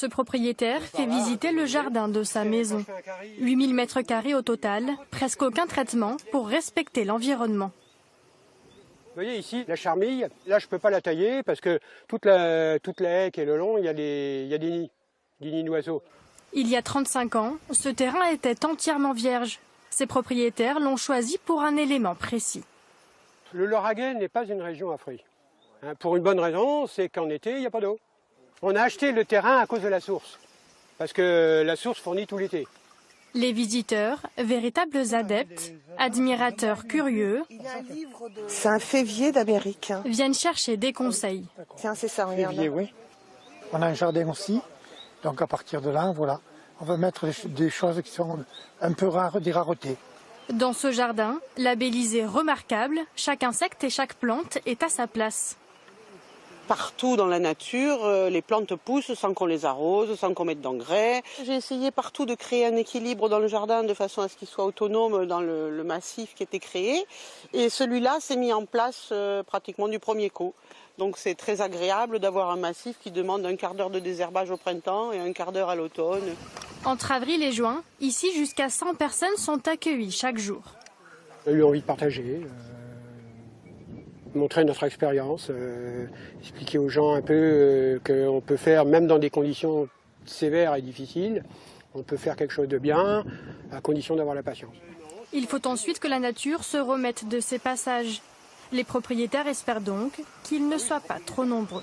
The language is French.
Ce propriétaire fait visiter le jardin de sa maison. 8000 mètres carrés au total, presque aucun traitement pour respecter l'environnement. Vous voyez ici, la charmille, là je ne peux pas la tailler parce que toute la haie qui est le long, il y a des nids d'oiseaux. Il y a 35 ans, ce terrain était entièrement vierge. Ses propriétaires l'ont choisi pour un élément précis. Le Lauragais n'est pas une région à fruits. Pour une bonne raison, c'est qu'en été, il n'y a pas d'eau. On a acheté le terrain à cause de la source, parce que la source fournit tout l'été. Les visiteurs, véritables adeptes, admirateurs curieux, c'est un févier d'Amérique. Viennent chercher des conseils. Tiens, c'est ça, regarde. Févier, oui. On a un jardin aussi, donc à partir de là, voilà, on va mettre des choses qui sont un peu rares, des raretés. Dans ce jardin, labellisé remarquable, chaque insecte et chaque plante est à sa place. Partout dans la nature, les plantes poussent sans qu'on les arrose, sans qu'on mette d'engrais. J'ai essayé partout de créer un équilibre dans le jardin de façon à ce qu'il soit autonome dans le massif qui était créé. Et celui-là s'est mis en place pratiquement du premier coup. Donc c'est très agréable d'avoir un massif qui demande un quart d'heure de désherbage au printemps et un quart d'heure à l'automne. Entre avril et juin, ici jusqu'à 100 personnes sont accueillies chaque jour. On a eu envie de partager. Montrer notre expérience, expliquer aux gens un peu qu'on peut faire, même dans des conditions sévères et difficiles, on peut faire quelque chose de bien, à condition d'avoir la patience. Il faut ensuite que la nature se remette de ses passages. Les propriétaires espèrent donc qu'ils ne soient pas trop nombreux.